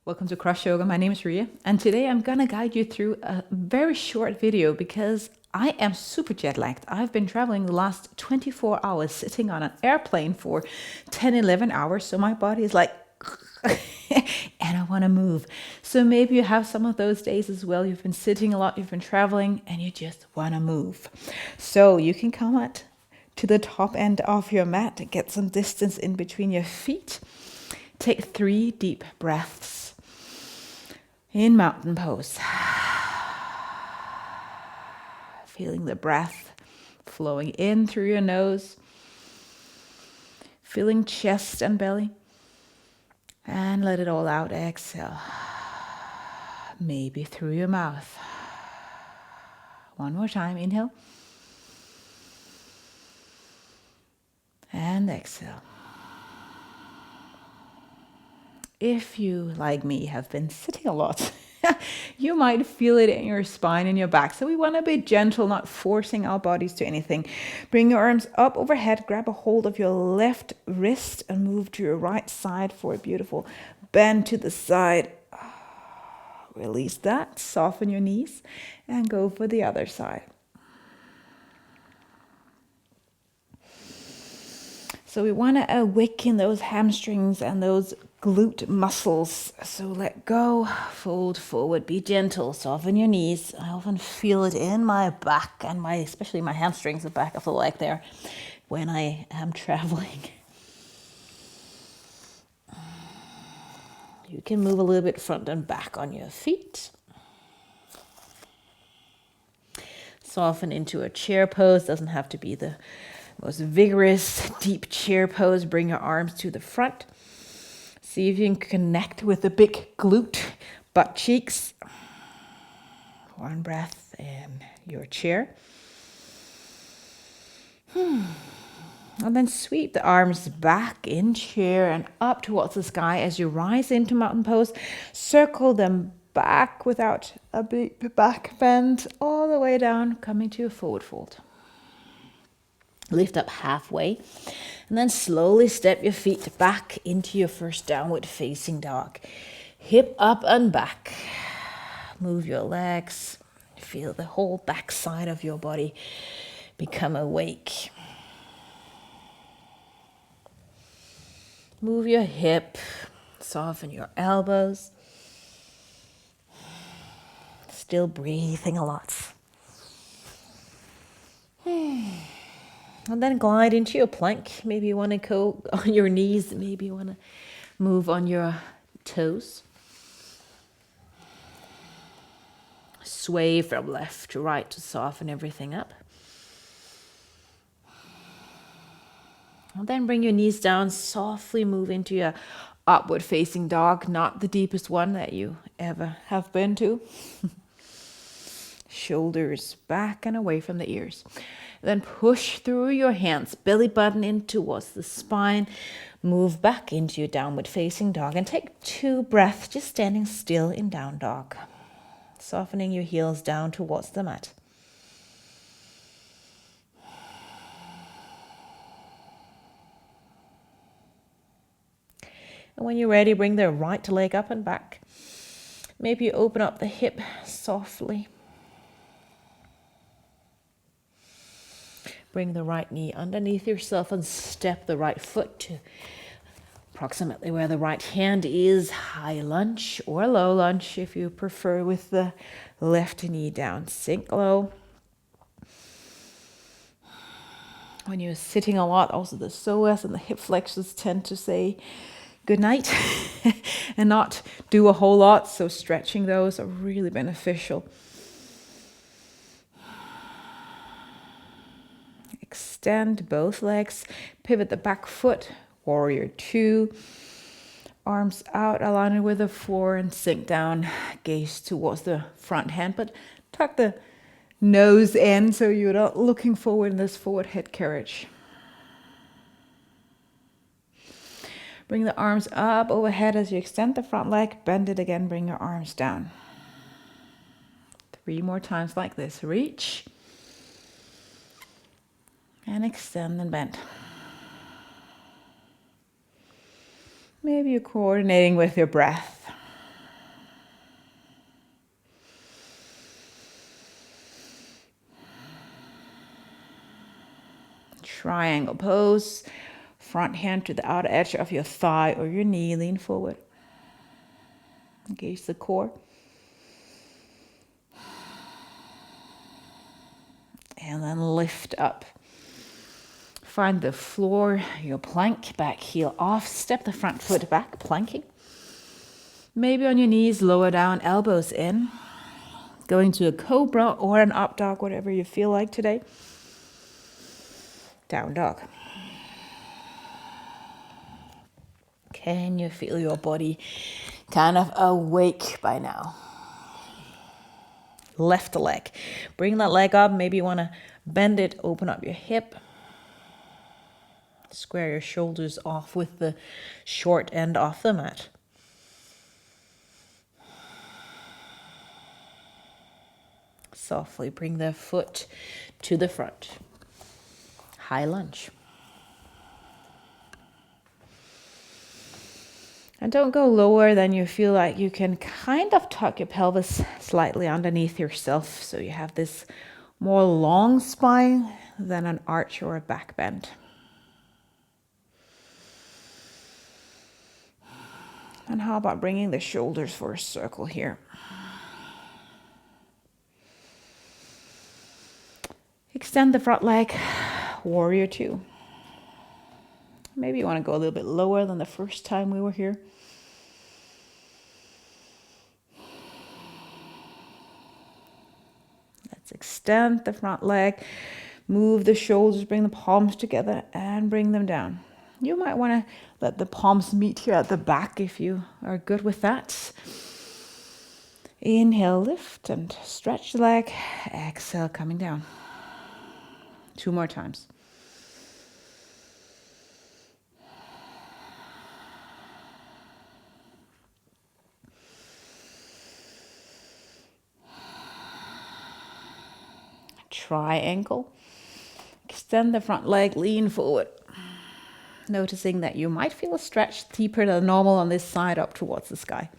Welcome to Cross Yoga. My name is Ria, and today I'm gonna guide you through a very short video because I am super jet lagged. I've been traveling the last 24 hours, sitting on an airplane for 10, 11 hours, so my body is like, and I wanna move. So maybe you have some of those days as well. You've been sitting a lot, you've been traveling, and you just wanna move. So you can come out to the top end of your mat, get some distance in between your feet. Take 3 deep breaths in mountain pose. Feeling the breath flowing in through your nose. Feeling chest and belly. And let it all out. Exhale. Maybe through your mouth. One more time. Inhale. And exhale. If you, like me, have been sitting a lot, you might feel it in your spine and your back. So we want to be gentle, not forcing our bodies to anything. Bring your arms up overhead, grab a hold of your left wrist and move to your right side for a beautiful bend to the side. Release that, soften your knees and go for the other side. So we want to awaken those hamstrings and those glute muscles. So let go, fold forward, be gentle, soften your knees. I often feel it in my back and especially my hamstrings, the back of the leg there, when I am traveling. You can move a little bit front and back on your feet. Soften into a chair pose. Doesn't have to be the most vigorous, deep chair pose. Bring your arms to the front. See if you can connect with the big glute, butt cheeks. One breath in your chair. And then sweep the arms back in chair and up towards the sky as you rise into mountain pose. Circle them back without a big back bend all the way down, coming to a forward fold. Lift up halfway and then slowly step your feet back into your first downward facing dog. Hip up and back. Move your legs. Feel the whole back side of your body become awake. Move your hip. Soften your elbows. Still breathing a lot. And then glide into your plank. Maybe you want to go on your knees. Maybe you want to move on your toes. Sway from left to right to soften everything up. And then bring your knees down. Softly move into your upward facing dog. Not the deepest one that you ever have been to. Shoulders back and away from the ears. Then push through your hands, belly button in towards the spine. Move back into your downward facing dog and take 2 breaths just standing still in down dog. Softening your heels down towards the mat. And when you're ready, bring the right leg up and back. Maybe you open up the hip softly. Bring the right knee underneath yourself and step the right foot to approximately where the right hand is. High lunge or low lunge if you prefer, with the left knee down. Sink low. When you're sitting a lot, also the psoas and the hip flexors tend to say good night and not do a whole lot. So stretching those are really beneficial. Extend both legs, pivot the back foot, warrior 2. Arms out, align with the floor and sink down, gaze towards the front hand, but tuck the nose in so you're not looking forward in this forward head carriage. Bring the arms up overhead as you extend the front leg, bend it again, bring your arms down. 3 more times like this. Reach. And extend and bend. Maybe you're coordinating with your breath. triangle pose. Front hand to the outer edge of your thigh or your knee. Lean forward. Engage the core. And then lift up. Find the floor, your plank, back heel off. Step the front foot back, planking. Maybe on your knees, lower down, elbows in. Going to a cobra or an up dog, whatever you feel like today. Down dog. Can you feel your body kind of awake by now? Left leg. Bring that leg up. Maybe you want to bend it, open up your hip. Square your shoulders off with the short end off the mat. Softly bring the foot to the front. High lunge. And don't go lower than you feel like you can kind of tuck your pelvis slightly underneath yourself. So you have this more long spine than an arch or a back bend. And how about bringing the shoulders for a circle here? Extend the front leg, warrior two. Maybe you want to go a little bit lower than the first time we were here. Let's extend the front leg, move the shoulders, bring the palms together and bring them down. You might want to let the palms meet here at the back if you are good with that. Inhale, lift and stretch the leg. Exhale, coming down. 2 more times. Triangle. Extend the front leg, lean forward. Noticing that you might feel a stretch deeper than normal on this side up towards the sky.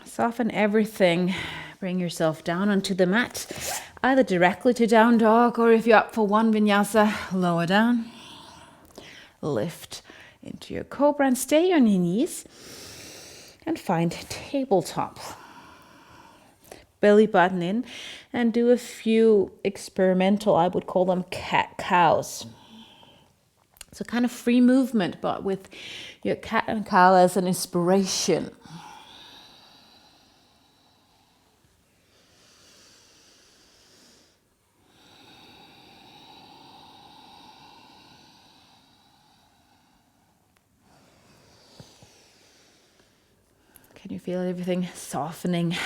Soften everything. Bring yourself down onto the mat, either directly to down dog, or if you're up for one vinyasa, lower down. Lift into your cobra and stay on your knees. And find tabletop. Belly button in and do a few experimental, I would call them cat cows. So kind of free movement, but with your cat and cow as an inspiration. Can you feel everything softening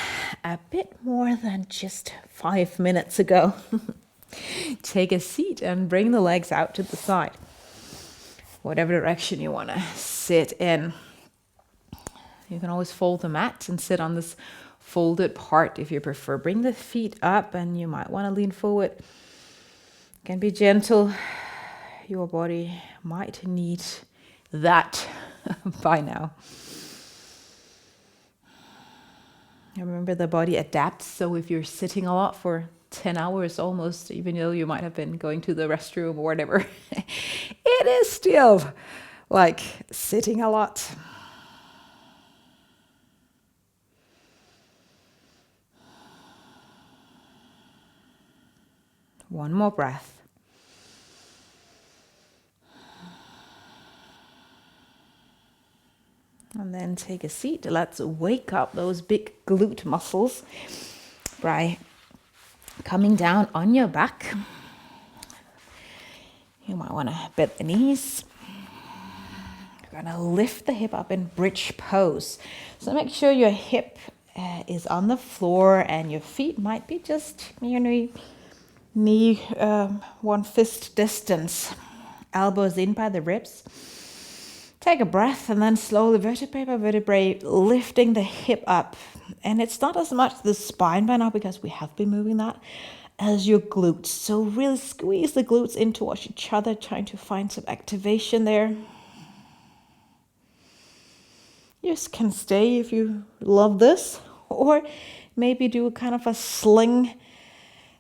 a bit more than just 5 minutes ago? Take a seat and bring the legs out to the side. Whatever direction you want to sit in. You can always fold the mat and sit on this folded part if you prefer. Bring the feet up and you might want to lean forward. You can be gentle. Your body might need that by now. Remember, the body adapts, so if you're sitting a lot for 10 hours almost, even though you might have been going to the restroom or whatever, it is still like sitting a lot. One more breath. And then take a seat. Let's wake up those big glute muscles by coming down on your back. You might want to bend the knees. You're going to lift the hip up in bridge pose. So make sure your hip is on the floor and your feet might be just knee one fist distance. Elbows in by the ribs. Take a breath and then slowly, vertebrae by vertebrae, lifting the hip up. And it's not as much the spine by now because we have been moving that as your glutes. So really squeeze the glutes in towards each other, trying to find some activation there. You just can stay if you love this, or maybe do a kind of a sling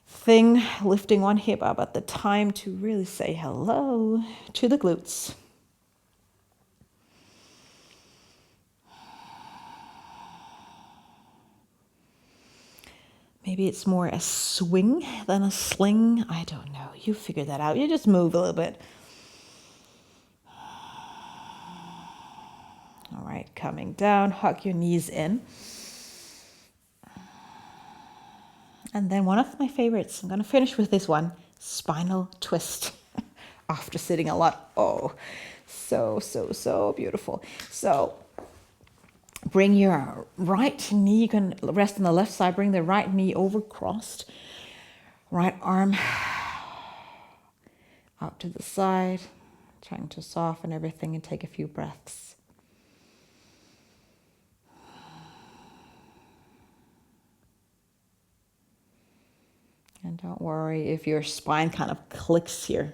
thing, lifting one hip up at the time to really say hello to the glutes. Maybe it's more a swing than a sling. I don't know. You figure that out. You just move a little bit. All right, coming down, hug your knees in. And then one of my favorites, I'm going to finish with this one, spinal twist. After sitting a lot. Oh, so beautiful. So bring your right knee, you can rest on the left side, bring the right knee over crossed, right arm out to the side, trying to soften everything and take a few breaths. And don't worry if your spine kind of clicks here.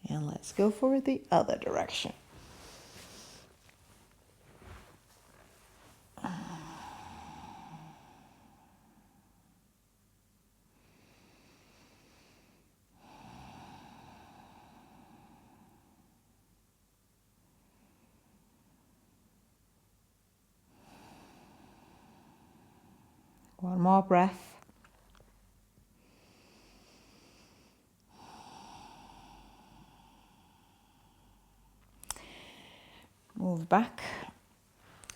And let's go for the other direction. One more breath. Move back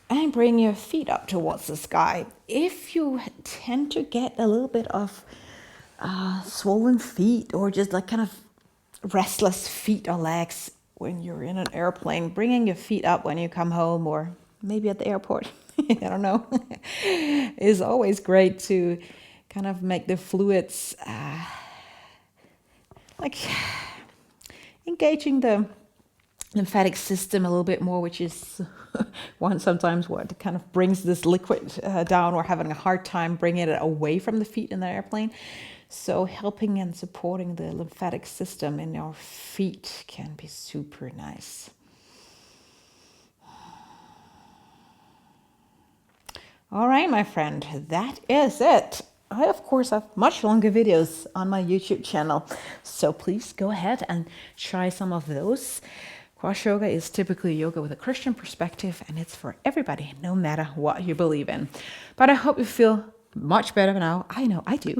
and bring your feet up towards the sky. If you tend to get a little bit of swollen feet or just like kind of restless feet or legs when you're in an airplane, bringing your feet up when you come home or maybe at the airport, I don't know, is always great to kind of make the fluids like engaging the lymphatic system a little bit more, which is sometimes what kind of brings this liquid down, or having a hard time bringing it away from the feet in the airplane. So helping and supporting the lymphatic system in our feet can be super nice. All right, my friend, that is it. I, of course, have much longer videos on my YouTube channel, so please go ahead and try some of those. Cross yoga is typically yoga with a Christian perspective, and it's for everybody, no matter what you believe in. But I hope you feel much better now. I know I do.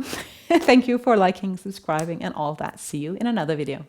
Thank you for liking, subscribing, and all that. See you in another video.